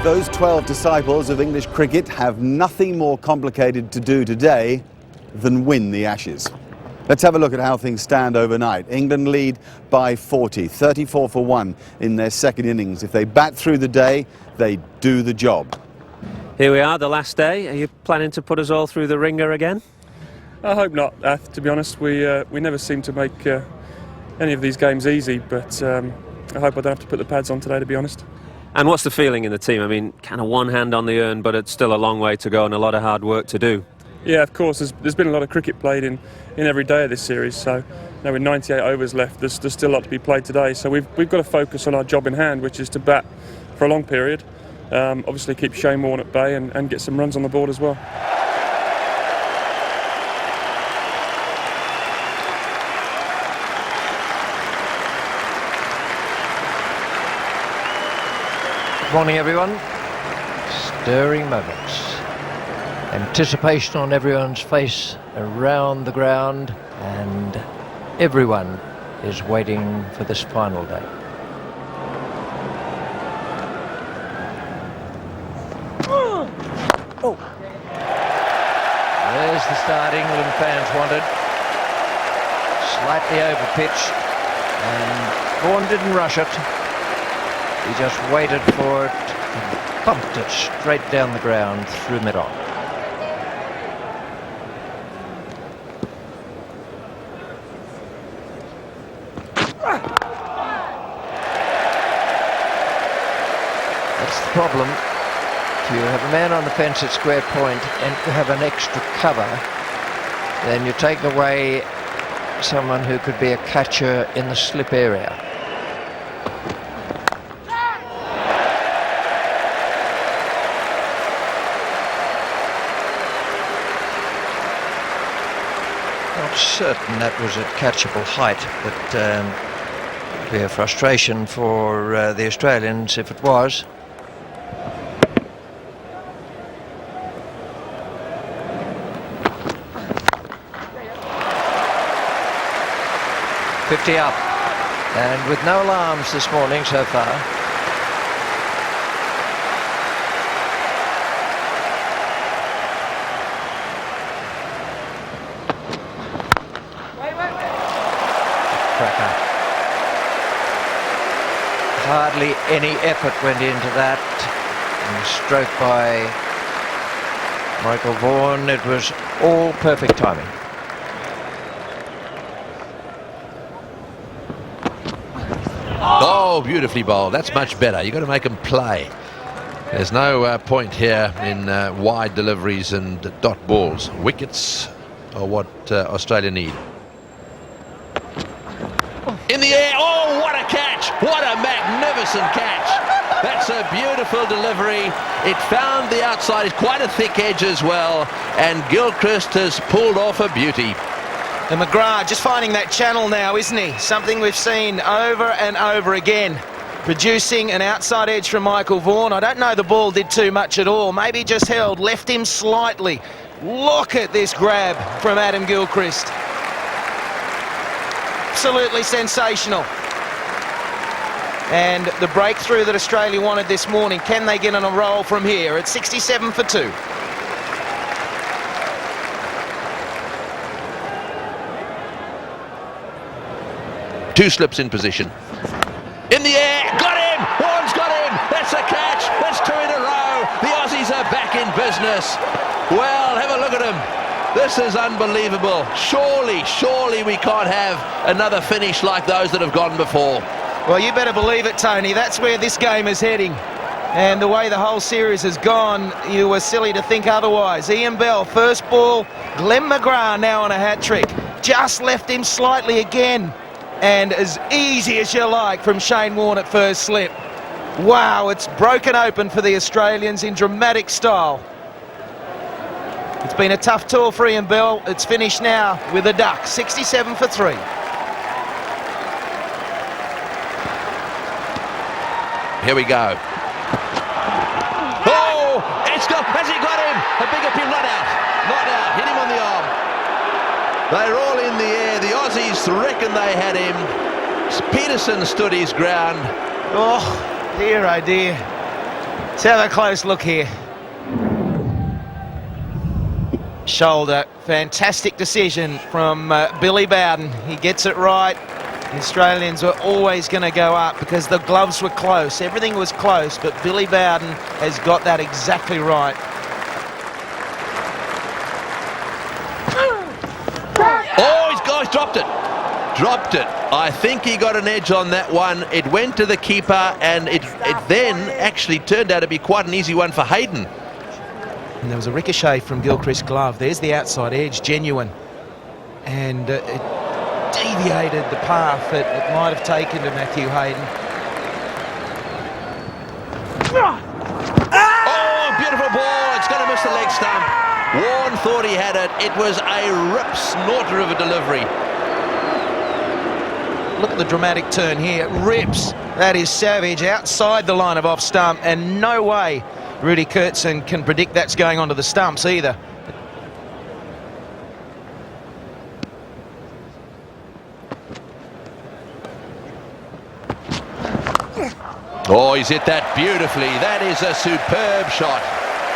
Those 12 disciples of English cricket have nothing more complicated to do today than win the Ashes. Let's have a look at how things stand overnight. England lead by 40, 34 for 1 in their second innings. If they bat through the day, they do the job. Here we are, the last day. Are you planning to put us all through the ringer again? I hope not, to be honest. We never seem to make any of these games easy, but I hope I don't have to put the pads on today, to be honest. And what's the feeling in the team? I mean, kind of one hand on the urn, but it's still a long way to go and a lot of hard work to do. Yeah, of course. There's been a lot of cricket played in every day of this series, so now with 98 overs left, there's still a lot to be played today. So we've got to focus on our job in hand, which is to bat for a long period. Obviously keep Shane Warne at bay and get some runs on the board as well. Good morning, everyone. Stirring moments. Anticipation on everyone's face around the ground, and everyone is waiting for this final day. Oh. There's the start England fans wanted. Slightly over pitch, and Vaughan didn't rush it. He just waited for it and pumped it straight down the ground through mid-on. That's the problem. If you have a man on the fence at square point and you have an extra cover, then you take away someone who could be a catcher in the slip area. Not certain that was at catchable height, but it'd be a frustration for the Australians if it was. $50 up, and with no alarms this morning so far. Cracker. Hardly any effort went into that. And the stroke by Michael Vaughan. It was all perfect timing. Oh, beautifully bowled. That's much better. You've got to make them play. There's no point here in wide deliveries and dot balls. Wickets are what Australia need. In the air. Oh, what a catch. What a magnificent catch. That's a beautiful delivery. It found the outside. It's quite a thick edge as well. And Gilchrist has pulled off a beauty. And McGrath just finding that channel now, isn't he? Something we've seen over and over again. Producing an outside edge from Michael Vaughan. I don't know the ball did too much at all. Maybe just held, left him slightly. Look at this grab from Adam Gilchrist. Absolutely sensational. And the breakthrough that Australia wanted this morning, can they get on a roll from here at 67 for 2? Two slips in position. In the air, got him! Vaughan's got him! That's a catch! That's 2 in a row! The Aussies are back in business. Well, have a look at him. This is unbelievable. Surely we can't have another finish like those that have gone before. Well, you better believe it, Tony. That's where this game is heading. And the way the whole series has gone, you were silly to think otherwise. Ian Bell, first ball. Glenn McGrath now on a hat-trick. Just left him slightly again. And as easy as you like from Shane Warne at first slip. Wow, it's broken open for the Australians in dramatic style. It's been a tough tour for Ian Bell. It's finished now with a duck, 67 for 3. Here we go. Oh, has he got him? A big appeal, not out, hit him on the arm. They're all in the air. The Aussies reckon they had him. Peterson stood his ground. Oh, dear, oh dear. Let's have a close look here. Shoulder, fantastic decision from Billy Bowden. He gets it right. The Australians were always going to go up because the gloves were close. Everything was close, but Billy Bowden has got that exactly right. Oh, he's dropped it. Dropped it. I think he got an edge on that one. It went to the keeper, and it then actually turned out to be quite an easy one for Hayden. And there was a ricochet from Gilchrist's glove. There's the outside edge, genuine. And it deviated the path that it might have taken to Matthew Hayden. Oh, beautiful ball. It's going to miss the leg stump. Warren thought he had it. It was a rip snorter of a delivery. Look at the dramatic turn here. Rips. That is savage. Outside the line of off stump, and no way Rudy Kurtzen can predict that's going onto the stumps either. Oh, he's hit that beautifully. That is a superb shot.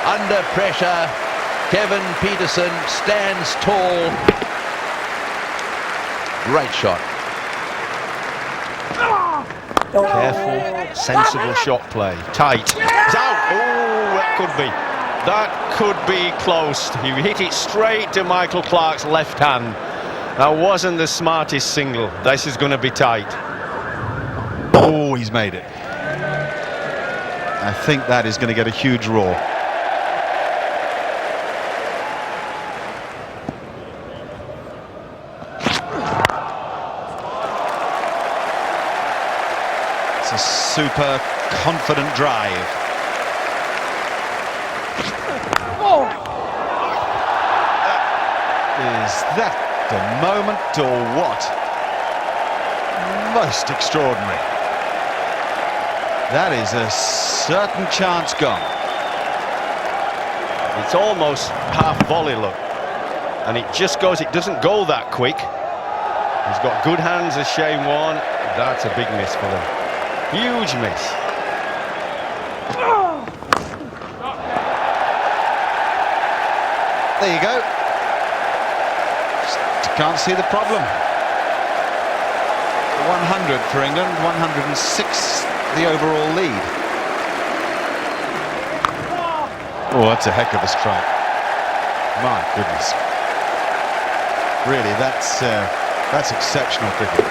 Under pressure, Kevin Peterson stands tall. Great shot. Careful, sensible shot play. Tight. It's out. Oh, that could be close. He hit it straight to Michael Clark's left hand. That wasn't the smartest single. This is going to be tight. Oh, he's made it. I think that is going to get a huge roar. It's a super confident drive. Is that the moment or what? Most extraordinary. That is a certain chance gone. It's almost half volley, look. And it just goes, it doesn't go that quick. He's got good hands as Shane Warne. That's a big miss for them. Huge miss. There you go. Just can't see the problem. 100 for England, 106 the overall lead. Oh, that's a heck of a strike. My goodness. Really, that's exceptional cricket.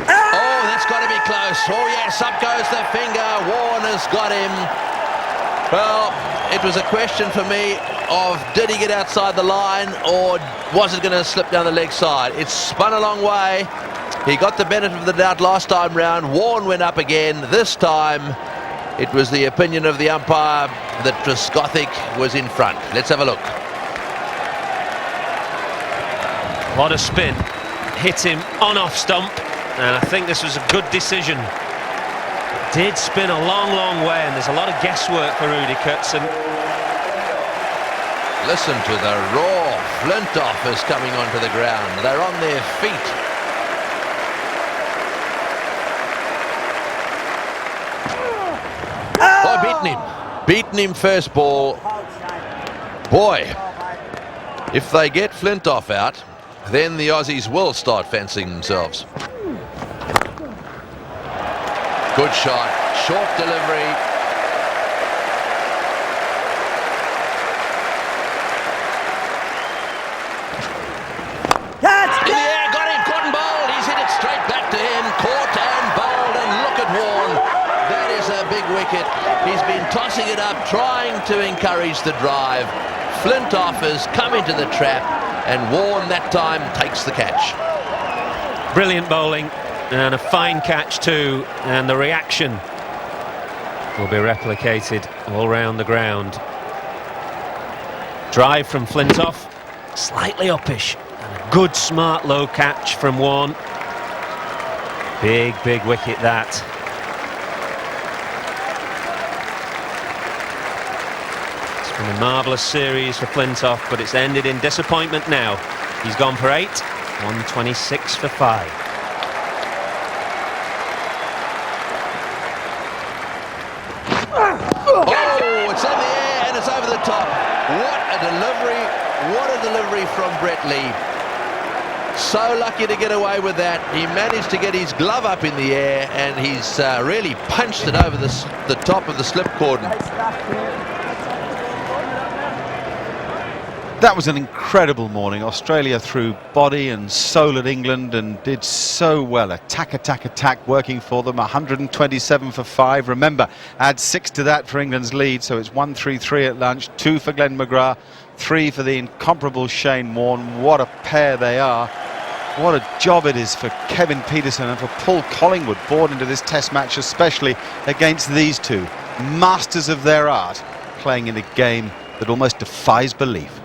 Oh, that's got to be close. Oh, yes, up goes the finger. Warne has got him. Well, it was a question for me of did he get outside the line or was it going to slip down the leg side? It spun a long way. He got the benefit of the doubt last time round. Warne went up again. This time it was the opinion of the umpire that Trescothick was in front. Let's have a look. What a spin. Hit him on off stump, and I think this was a good decision. It did spin a long, long way, and there's a lot of guesswork for Rudy Kurtzen. Listen to the roar. Flintoff is coming onto the ground. They're on their feet. Oh, beaten him. Beaten him first ball. Boy, if they get Flintoff out, then the Aussies will start fancying themselves. Good shot. Short delivery. Wicket. He's been tossing it up, trying to encourage the drive. Flintoff has come into the trap, and Warne that time takes the catch. Brilliant bowling, and a fine catch too, and the reaction will be replicated all round the ground. Drive from Flintoff, slightly uppish, and a good smart low catch from Warne. Big, big wicket that. A marvellous series for Flintoff, but it's ended in disappointment now. He's gone for 8, 126 for 5. delivery, what a delivery from Brett Lee. So lucky to get away with that. He managed to get his glove up in the air and he's really punched it over the top of the slip cordon. That was an incredible morning. Australia threw body and soul at England and did so well. Attack, attack, attack working for them. 127 for 5. Remember, add 6 to that for England's lead, so it's 1-3-3 at lunch. 2 for Glenn McGrath, 3 for the incomparable Shane Warne. What a pair they are. What a job it is for Kevin Pietersen and for Paul Collingwood, bored into this test match, especially against these two. Masters of their art, playing in a game that almost defies belief.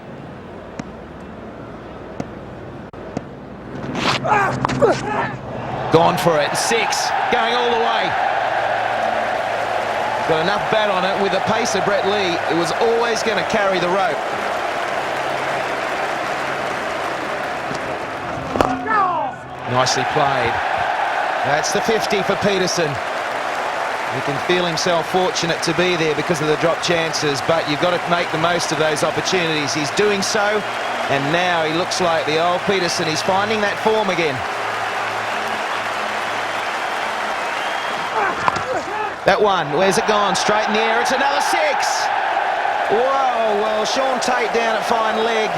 Gone for it. 6. Going all the way. Got enough bat on it. With the pace of Brett Lee, it was always going to carry the rope. Nicely played. That's the 50 for Pietersen. He can feel himself fortunate to be there because of the drop chances, but you've got to make the most of those opportunities. He's doing so, and now he looks like the old Pietersen. He's finding that form again. That one, where's it gone? Straight in the air, it's another 6! Whoa, well, Sean Tate down at fine leg.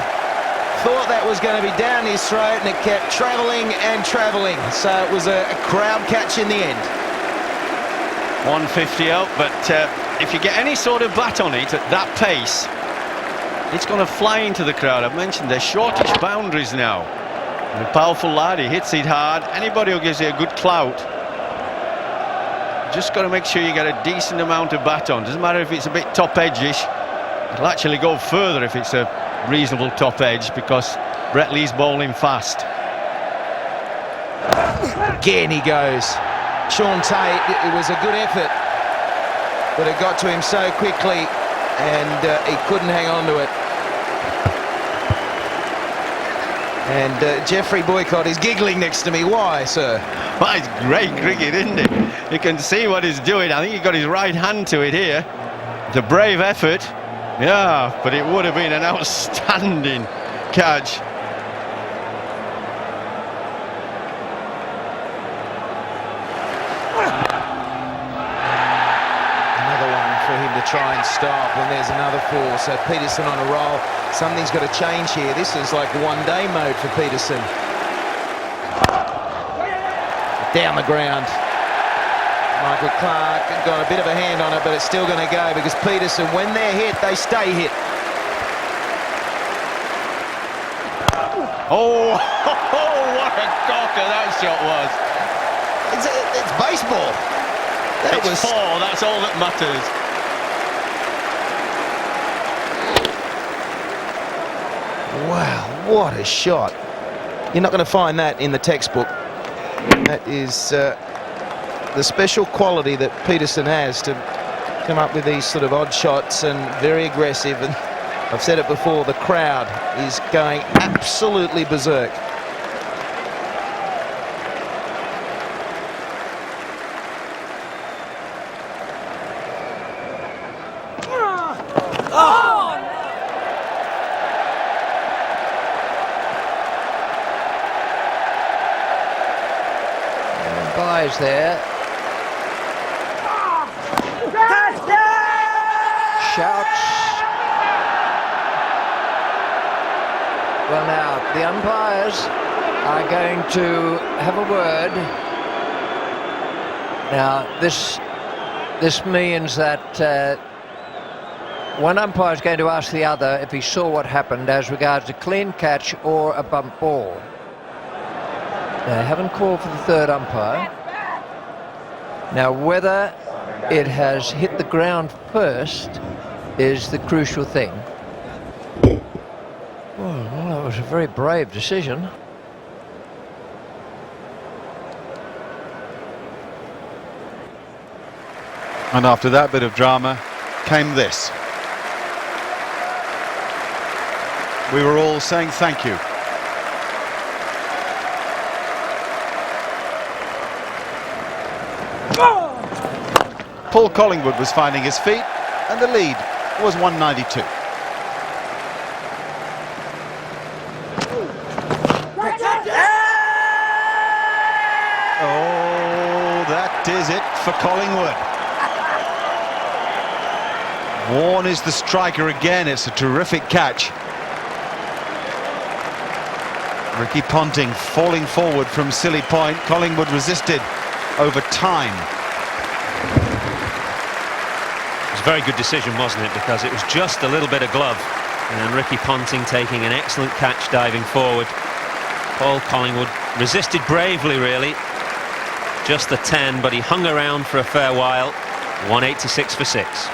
Thought that was going to be down his throat, and it kept travelling and travelling. So it was a crowd catch in the end. 150 out, but if you get any sort of bat on it at that pace, it's going to fly into the crowd. I've mentioned they're shortish boundaries now. And a powerful lad, he hits it hard. Anybody who gives you a good clout, just got to make sure you get a decent amount of bat on. Doesn't matter if it's a bit top edge-ish. It'll actually go further if it's a reasonable top edge, because Brett Lee's bowling fast. Again he goes. Sean Tate, it was a good effort, but it got to him so quickly and he couldn't hang on to it. And Jeffrey Boycott is giggling next to me. Why, sir? Well, it's great cricket, isn't it? You can see what he's doing. I think he got his right hand to it here. It's a brave effort. Yeah, but it would have been an outstanding catch. To try and stop, and there's another 4. So Pietersen on a roll. Something's got to change here. This is like one-day mode for Pietersen. Down the ground. Michael Clark got a bit of a hand on it, but it's still going to go because Pietersen, when they're hit, they stay hit. Oh, what a corker that shot was. It's baseball. It's 4, that's all that matters. Wow, what a shot. You're not going to find that in the textbook. That is the special quality that Pietersen has to come up with these sort of odd shots, and very aggressive. And I've said it before, the crowd is going absolutely berserk. Buys there. Shouts. Well, now the umpires are going to have a word. Now this means that one umpire is going to ask the other if he saw what happened as regards a clean catch or a bump ball. They haven't called for the third umpire. Now, whether it has hit the ground first is the crucial thing. Well, that was a very brave decision. And after that bit of drama came this. We were all saying thank you. Paul Collingwood was finding his feet, and the lead was 192. for Collingwood. Warne is the striker again. It's a terrific catch. Ricky Ponting falling forward from Silly Point. Collingwood resisted over time. It was a very good decision, wasn't it? Because it was just a little bit of glove. And Ricky Ponting taking an excellent catch diving forward. Paul Collingwood resisted bravely, really. Just the 10, but he hung around for a fair while. 186 for 6.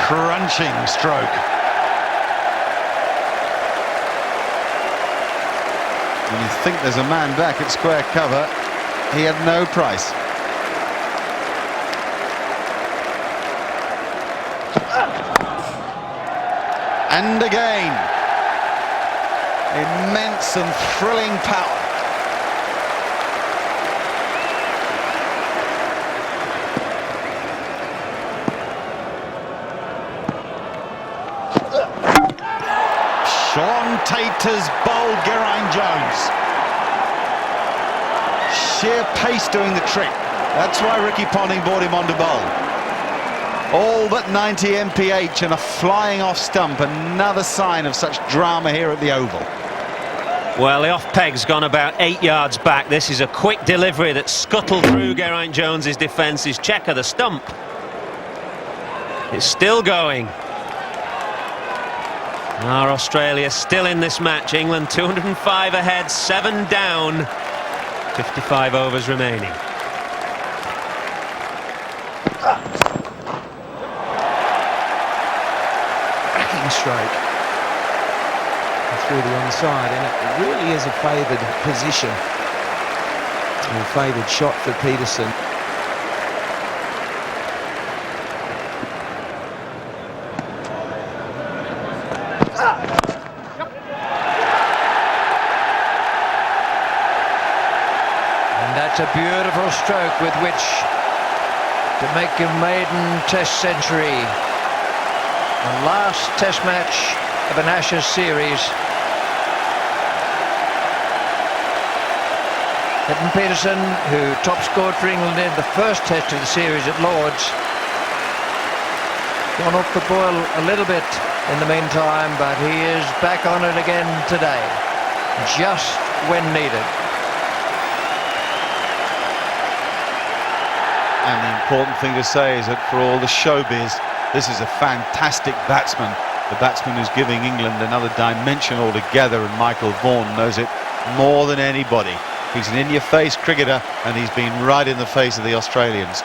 Crunching stroke. When you think there's a man back at square cover, he had no price. And again, immense and thrilling power. Sean Tate has bowled Geraint Jones. Sheer pace doing the trick. That's why Ricky Ponting brought him on to bowl. All but 90 mph and a flying off stump. Another sign of such drama here at the Oval. Well, the off peg's gone about 8 yards back. This is a quick delivery that scuttled through Geraint Jones's defence. His check of the stump. It's still going. Our Australia still in this match. England 205 ahead, 7 down. 55 overs remaining. Stroke through the onside, and it really is a favoured position, a favoured shot for Peterson. And that's a beautiful stroke with which to make a maiden Test century. The last Test match of an Ashes series. Hilton Peterson, who top scored for England in the first Test of the series at Lord's, gone off the boil a little bit in the meantime, but he is back on it again today, just when needed. And the important thing to say is that for all the showbiz, this is a fantastic batsman. The batsman who's giving England another dimension altogether, and Michael Vaughan knows it more than anybody. He's an in-your-face cricketer, and he's been right in the face of the Australians.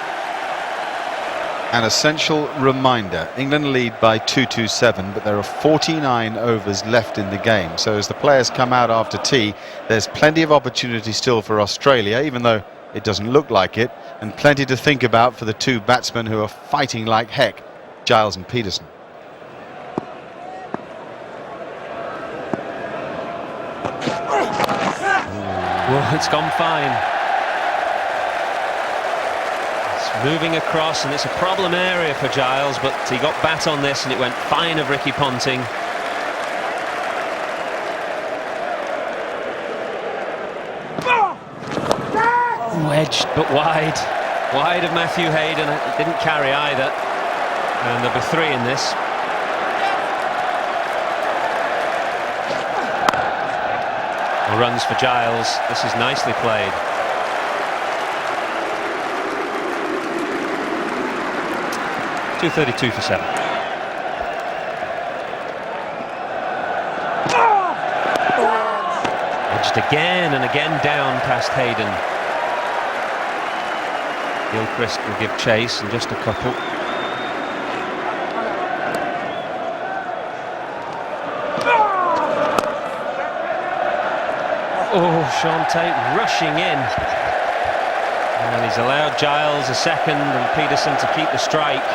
An essential reminder, England lead by 227, but there are 49 overs left in the game. So as the players come out after tea, there's plenty of opportunity still for Australia, even though it doesn't look like it, and plenty to think about for the two batsmen who are fighting like heck, Giles and Peterson. Well, it's gone fine. It's moving across, and it's a problem area for Giles, but he got bat on this and it went fine of Ricky Ponting. Wedged, but wide. Wide of Matthew Hayden. It didn't carry either. And there'll be 3 in this. Runs for Giles. This is nicely played. .232 for 7. Edged again and again down past Hayden. Gilchrist will give chase in just a couple. Oh, Sean Tate rushing in. And he's allowed Giles a second and Peterson to keep the strike.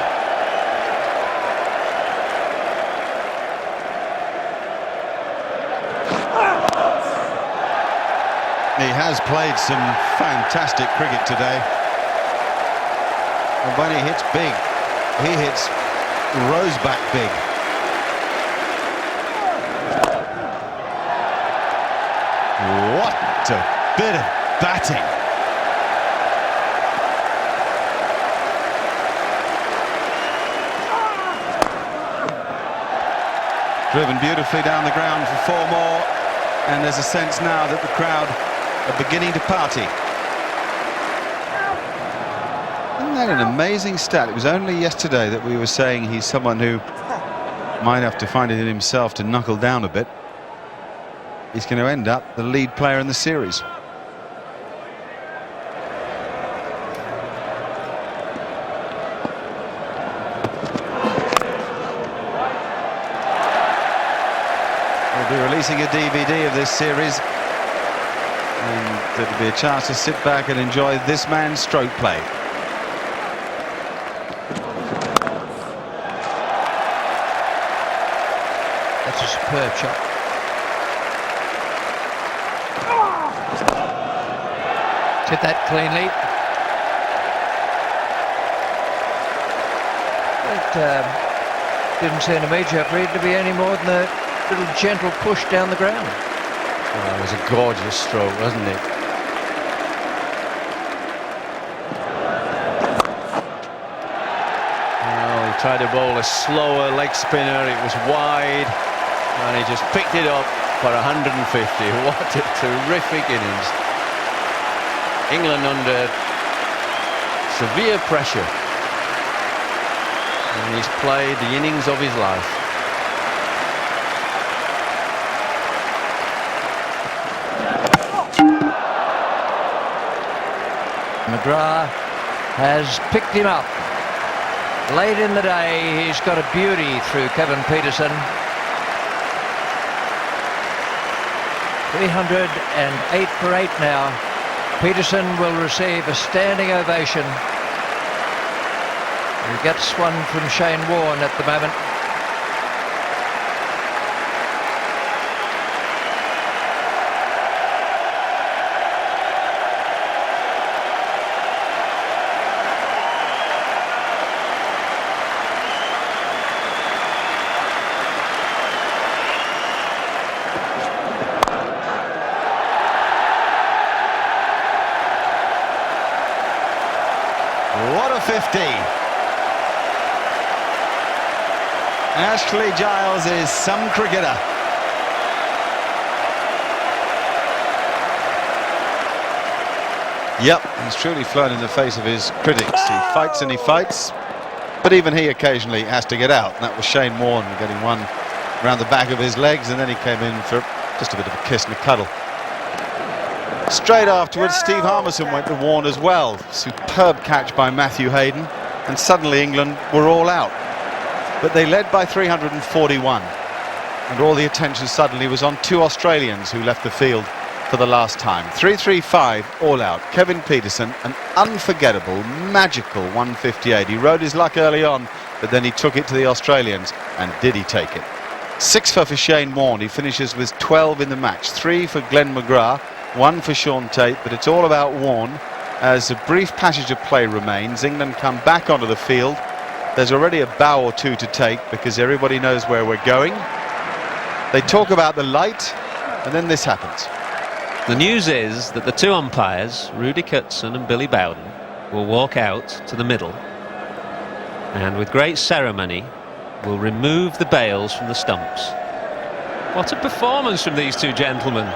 He has played some fantastic cricket today. And when he hits big, he hits Roseback big. What a bit of batting. Driven beautifully down the ground for 4 more, and there's a sense now that the crowd are beginning to party. Isn't that an amazing stat? It was only yesterday that we were saying he's someone who might have to find it in himself to knuckle down a bit. He's going to end up the lead player in the series. We'll be releasing a DVD of this series, and there'll be a chance to sit back and enjoy this man's stroke play. That's a superb shot. Hit that cleanly. It didn't seem to me, Jeffrey, to be any more than a little gentle push down the ground. Oh, it was a gorgeous stroke, wasn't it? Well, he tried to bowl a slower leg spinner. It was wide, and he just picked it up for 150. What a terrific innings. England under severe pressure, and he's played the innings of his life. McGrath has picked him up. Late in the day, he's got a beauty through Kevin Pietersen. 308 for 8 now. Pietersen will receive a standing ovation. He gets one from Shane Warne at the moment. What a 50. Ashley Giles is some cricketer. Yep, he's truly flown in the face of his critics. He fights and he fights, but even he occasionally has to get out. And that was Shane Warne getting one around the back of his legs, and then he came in for just a bit of a kiss and a cuddle. Straight afterwards, Steve Harmison went to Warne as well. Superb catch by Matthew Hayden, and suddenly England were all out. But they led by 341, and all the attention suddenly was on 2 Australians who left the field for the last time. 335 all out. Kevin Pietersen, an unforgettable, magical 158. He rode his luck early on, but then he took it to the Australians, and did he take it? 6 for Shane Warne. He finishes with 12 in the match. 3 for Glenn McGrath, 1 for Sean Tate, but it's all about Warne as a brief passage of play remains. England come back onto the field. There's already a bow or two to take because everybody knows where we're going. They talk about the light, and then this happens. The news is that the 2 umpires, Rudy Kurtzen and Billy Bowden, will walk out to the middle and with great ceremony will remove the bails from the stumps. What a performance from these 2 gentlemen.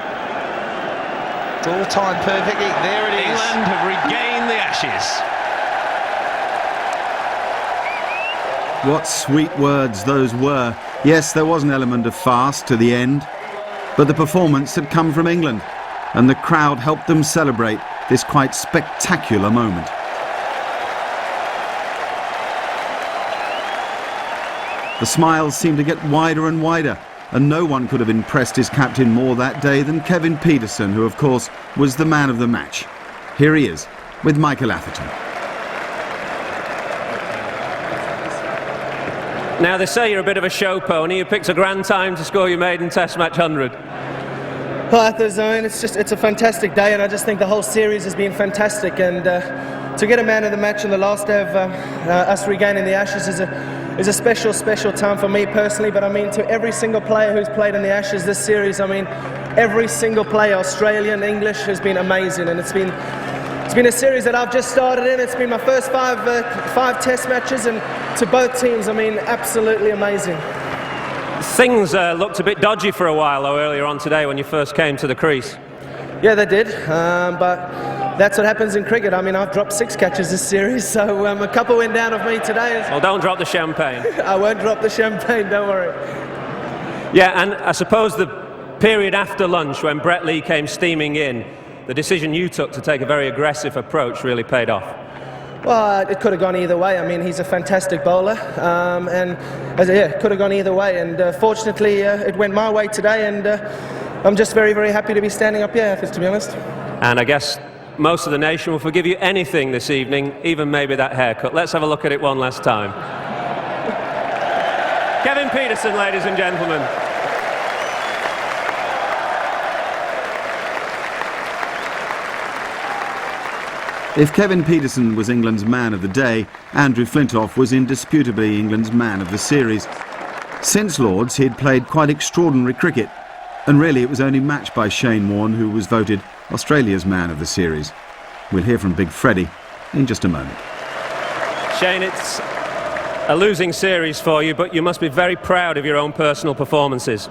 All timed perfectly. There it is. England have regained the Ashes. What sweet words those were. Yes, there was an element of farce to the end, but the performance had come from England, and the crowd helped them celebrate this quite spectacular moment. The smiles seemed to get wider and wider, and no one could have impressed his captain more that day than Kevin Pietersen, who of course was the man of the match. Here he is with Michael Atherton. Now they say you're a bit of a show pony. You picked a grand time to score your maiden Test match 100. Well, Athers, I mean, it's a fantastic day, and I just think the whole series has been fantastic. And to get a man of the match on the last day of us regaining the Ashes is a special time for me personally. But I mean, to every single player who's played in the Ashes this series, I mean, every single player, Australian, English, has been amazing, and it's been a series that I've just started in. It's been my first five test matches, and to both teams, I mean, absolutely amazing. Things looked a bit dodgy for a while, though, earlier on today when you first came to the crease. Yeah, they did, but that's what happens in cricket. I mean, I've dropped 6 catches this series, so a couple went down of me today. Well, don't drop the champagne. I won't drop the champagne, don't worry. Yeah, and I suppose the period after lunch when Brett Lee came steaming in, the decision you took to take a very aggressive approach really paid off. Well, it could have gone either way. I mean, he's a fantastic bowler, and it could have gone either way. And fortunately, it went my way today, and I'm just very, very happy to be standing up here, to be honest. And I guess most of the nation will forgive you anything this evening, even maybe that haircut. Let's have a look at it one last time. Kevin Pietersen, ladies and gentlemen. If Kevin Pietersen was England's man of the day, Andrew Flintoff was indisputably England's man of the series. Since Lord's, he'd played quite extraordinary cricket, and really it was only matched by Shane Warne, who was voted Australia's man of the series. We'll hear from Big Freddie in just a moment. Shane, it's a losing series for you, but you must be very proud of your own personal performances.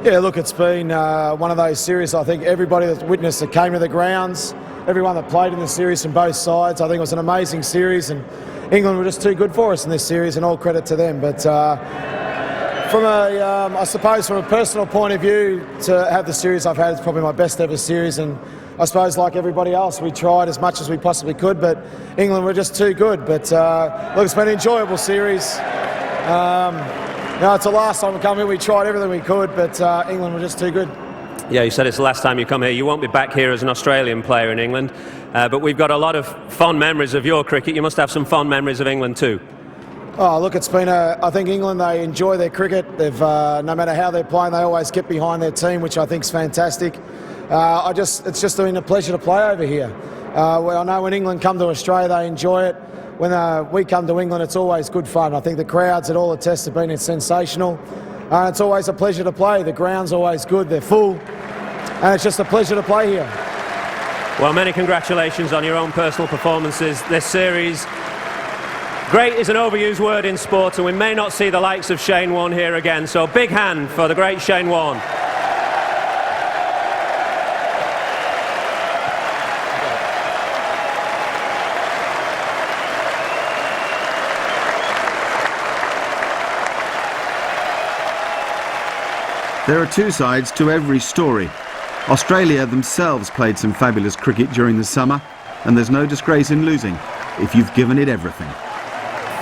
Yeah, look, it's been one of those series. I think everybody that's witnessed that came to the grounds, everyone that played in the series from both sides, I think it was an amazing series, and England were just too good for us in this series, and all credit to them. But from I suppose from a personal point of view, to have the series I've had, it's probably my best ever series, and I suppose like everybody else, we tried as much as we possibly could, but England were just too good. But look, it's been an enjoyable series. It's the last time we come here. We tried everything we could, but England were just too good. Yeah, you said it's the last time you come here. You won't be back here as an Australian player in England, but we've got a lot of fond memories of your cricket. You must have some fond memories of England too. Oh, look, it's been I think England, they enjoy their cricket. They've no matter how they're playing, they always get behind their team, which I think is fantastic. It's just been a pleasure to play over here. I know when England come to Australia, they enjoy it. When we come to England, it's always good fun. I think the crowds at all the tests have been sensational. It's always a pleasure to play. The ground's always good. They're full. And it's just a pleasure to play here. Well, many congratulations on your own personal performances this series. Great is an overused word in sport, and we may not see the likes of Shane Warne here again. So big hand for the great Shane Warne. There are two sides to every story. Australia themselves played some fabulous cricket during the summer, and there's no disgrace in losing if you've given it everything.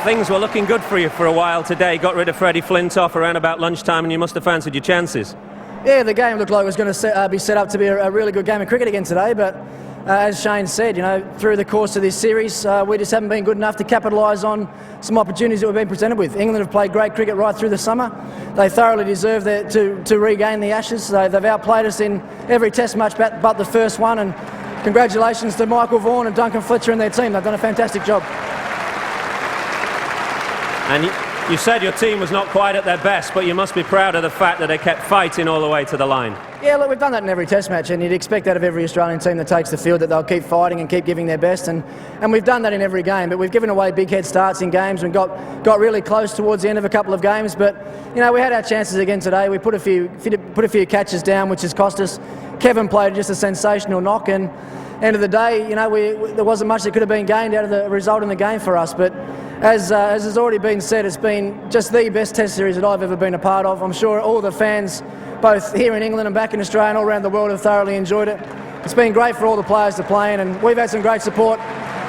Things were looking good for you for a while today. Got rid of Freddie Flintoff around about lunchtime, and you must have fancied your chances. Yeah, the game looked like it was going to be set up to be a really good game of cricket again today, but as Shane said, through the course of this series, we just haven't been good enough to capitalise on some opportunities that we've been presented with. England have played great cricket right through the summer. They thoroughly deserve to regain the Ashes. They've outplayed us in every test match but the first one, and congratulations to Michael Vaughan and Duncan Fletcher and their team. They've done a fantastic job. And you said your team was not quite at their best, but you must be proud of the fact that they kept fighting all the way to the line. Yeah, look, we've done that in every test match, and you'd expect that of every Australian team that takes the field, that they'll keep fighting and keep giving their best, and we've done that in every game. But we've given away big head starts in games and got really close towards the end of a couple of games. But we had our chances again today. We put a few catches down, which has cost us. Kevin played just a sensational knock, and end of the day, there wasn't much that could have been gained out of the result in the game for us. But as has already been said, it's been just the best test series that I've ever been a part of. I'm sure all the fans, both here in England and back in Australia and all around the world, have thoroughly enjoyed it. It's been great for all the players to play in, and we've had some great support.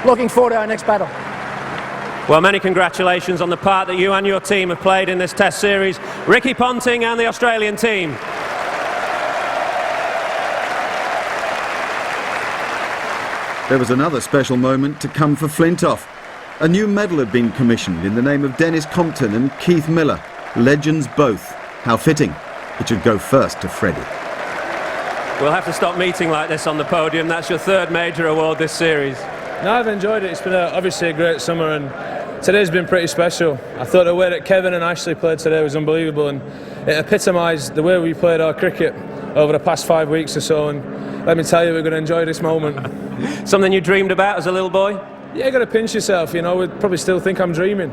Looking forward to our next battle. Well, many congratulations on the part that you and your team have played in this test series. Ricky Ponting and the Australian team. There was another special moment to come for Flintoff. A new medal had been commissioned in the name of Dennis Compton and Keith Miller, legends both. How fitting it should go first to Freddie. We'll have to stop meeting like this on the podium. That's your third major award this series. No, I've enjoyed it. It's been obviously a great summer, and today's been pretty special. I thought the way that Kevin and Ashley played today was unbelievable, and it epitomised the way we played our cricket. over the past 5 weeks or so, and let me tell you, we're going to enjoy this moment. Something you dreamed about as a little boy? Yeah, you got to pinch yourself, you know. We'd probably still think I'm dreaming.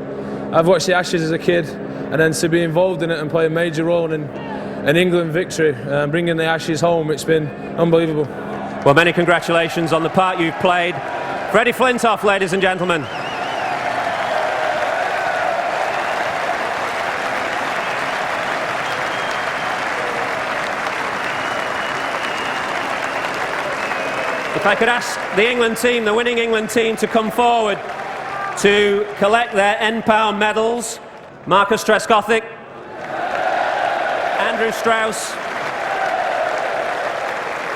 I've watched the Ashes as a kid, and then to be involved in it and play a major role in an England victory, bringing the Ashes home, it's been unbelievable. Well, many congratulations on the part you've played. Freddie Flintoff, ladies and gentlemen. If I could ask the England team, the winning England team, to come forward to collect their NPOW medals. Marcus Trescothick, Andrew Strauss,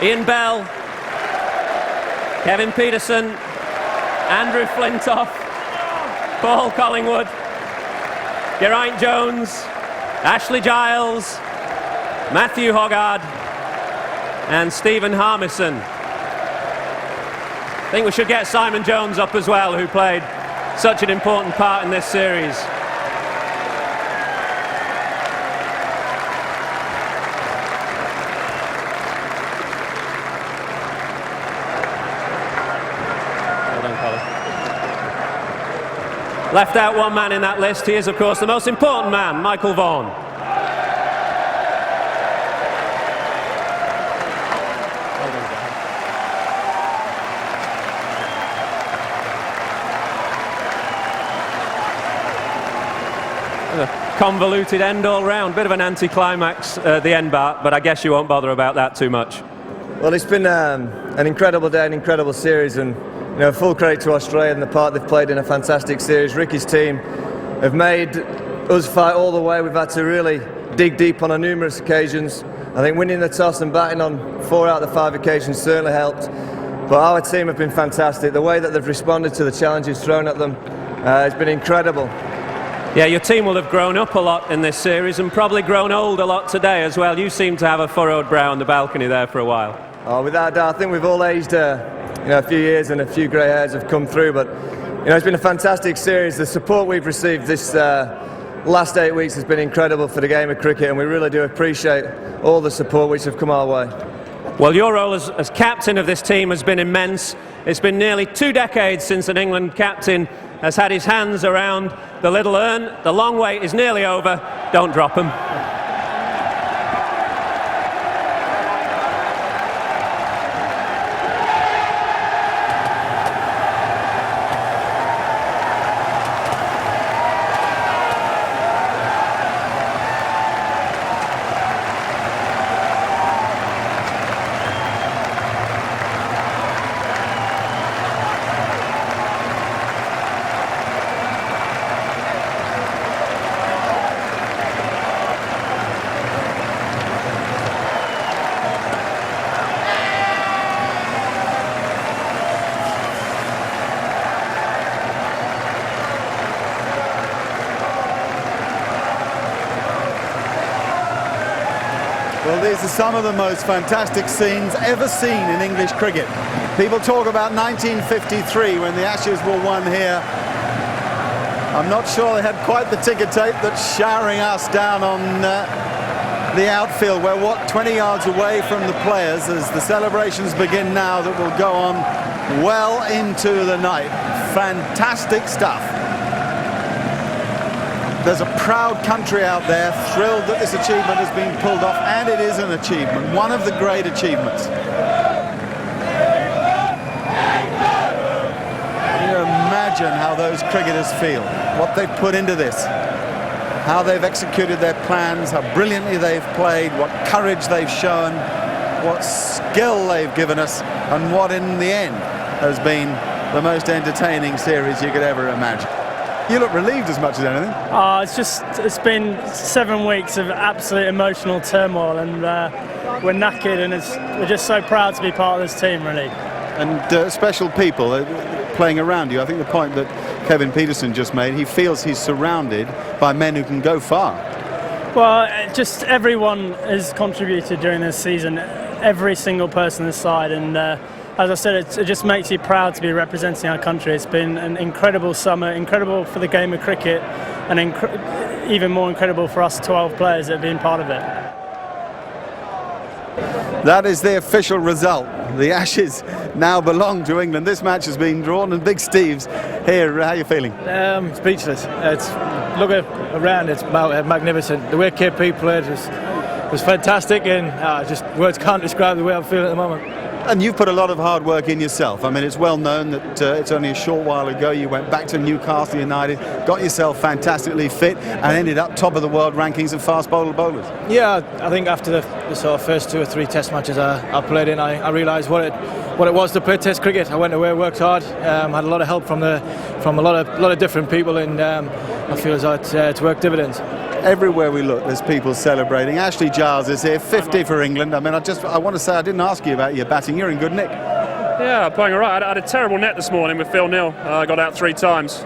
Ian Bell, Kevin Peterson, Andrew Flintoff, Paul Collingwood, Geraint Jones, Ashley Giles, Matthew Hoggard and Stephen Harmison. I think we should get Simon Jones up as well, who played such an important part in this series. Well done, Colin. Left out one man in that list. He is, of course, the most important man, Michael Vaughan. Convoluted end all round, bit of an anticlimax at the end, Bart, but I guess you won't bother about that too much. Well, it's been an incredible day, an incredible series, and full credit to Australia and the part they've played in a fantastic series. Ricky's team have made us fight all the way. We've had to really dig deep on numerous occasions. I think winning the toss and batting on 4 out of the 5 occasions certainly helped, but our team have been fantastic. The way that they've responded to the challenges thrown at them has been incredible. Yeah, your team will have grown up a lot in this series and probably grown old a lot today as well. You seem to have a furrowed brow on the balcony there for a while. Oh, without doubt, I think we've all aged a few years and a few grey hairs have come through, but it's been a fantastic series. The support we've received this last 8 weeks has been incredible for the game of cricket, and we really do appreciate all the support which have come our way. Well, your role as captain of this team has been immense. It's been nearly 2 decades since an England captain has had his hands around the little urn. The long wait is nearly over. Don't drop them. Well, these are some of the most fantastic scenes ever seen in English cricket. People talk about 1953 when the Ashes were won here. I'm not sure they had quite the ticker tape that's showering us down on the outfield. We're, 20 yards away from the players as the celebrations begin now that will go on well into the night. Fantastic stuff. There's a proud country out there, thrilled that this achievement has been pulled off, and it is an achievement, one of the great achievements. Can you imagine how those cricketers feel, what they've put into this, how they've executed their plans, how brilliantly they've played, what courage they've shown, what skill they've given us, and what in the end has been the most entertaining series you could ever imagine. You look relieved as much as anything. It's been 7 weeks of absolute emotional turmoil, and we're knackered, and we're just so proud to be part of this team, really. And special people playing around you. I think the point that Kevin Peterson just made, he feels he's surrounded by men who can go far. Well, just everyone has contributed during this season, every single person this side, and as I said, it just makes you proud to be representing our country. It's been an incredible summer, incredible for the game of cricket, and even more incredible for us 12 players that have been part of it. That is the official result. The Ashes now belong to England. This match has been drawn, and Big Steve's here. How are you feeling? Speechless. Look around, it's magnificent. The way KP played was fantastic, and just words can't describe the way I'm feeling at the moment. And you've put a lot of hard work in yourself. I mean, it's well known that it's only a short while ago you went back to Newcastle United, got yourself fantastically fit, and ended up top of the world rankings of fast bowlers. Yeah, I think after the sort of first 2 or 3 Test matches I played in, I realised what it was to play Test cricket. I went away, worked hard, had a lot of help from a lot of different people, and I feel as though it's worked dividends. Everywhere we look, there's people celebrating. Ashley Giles is here, 50 for England. I mean, I want to say I didn't ask you about your batting. You're in good nick. Yeah, playing all right. I had a terrible net this morning with Phil Neal. I got out 3 times.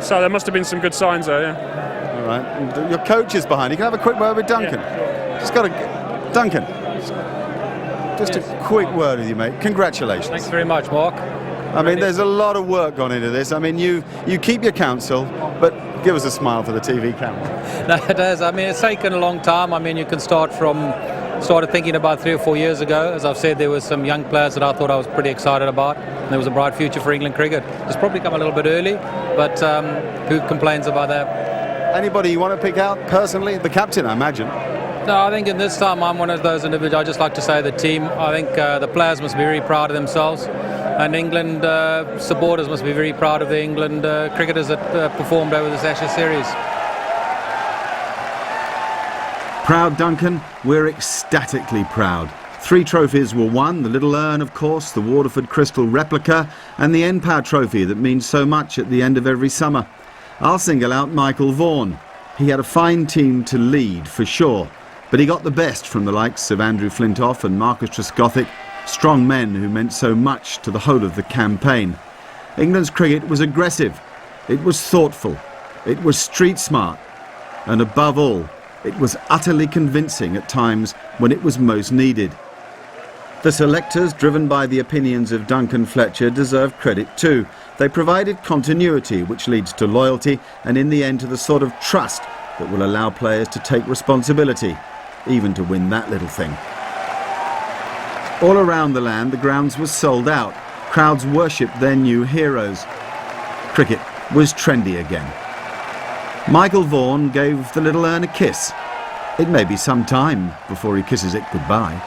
So there must have been some good signs there, yeah. All right. And your coach is behind. You can have a quick word with Duncan. Yeah. Just got Duncan. Just a quick word with you, mate. Congratulations. Thanks very much, Mark. I mean, there's a lot of work gone into this. I mean, you keep your counsel, but give us a smile for the TV camera. No, it does. I mean, it's taken a long time. I mean, you can started thinking about 3 or 4 years ago. As I've said, there were some young players that I thought I was pretty excited about. And there was a bright future for England cricket. It's probably come a little bit early, but who complains about that? Anybody you want to pick out personally? The captain, I imagine. No, I think in this time I'm one of those individuals. I just like to say the team. I think the players must be very proud of themselves, and England supporters must be very proud of the England cricketers that performed over this Ashes series. Proud, Duncan? We're ecstatically proud. 3 trophies were won, the Little Urn, of course, the Waterford Crystal replica, and the NPAL trophy that means so much at the end of every summer. I'll single out Michael Vaughan. He had a fine team to lead, for sure, but he got the best from the likes of Andrew Flintoff and Marcus Trescothick, strong men who meant so much to the whole of the campaign. England's cricket was aggressive, it was thoughtful, it was street smart, and above all, it was utterly convincing at times when it was most needed. The selectors, driven by the opinions of Duncan Fletcher, deserve credit too. They provided continuity, which leads to loyalty and in the end to the sort of trust that will allow players to take responsibility, even to win that little thing. All around the land, the grounds were sold out. Crowds worshipped their new heroes. Cricket was trendy again. Michael Vaughan gave the Little Urn a kiss. It may be some time before he kisses it goodbye.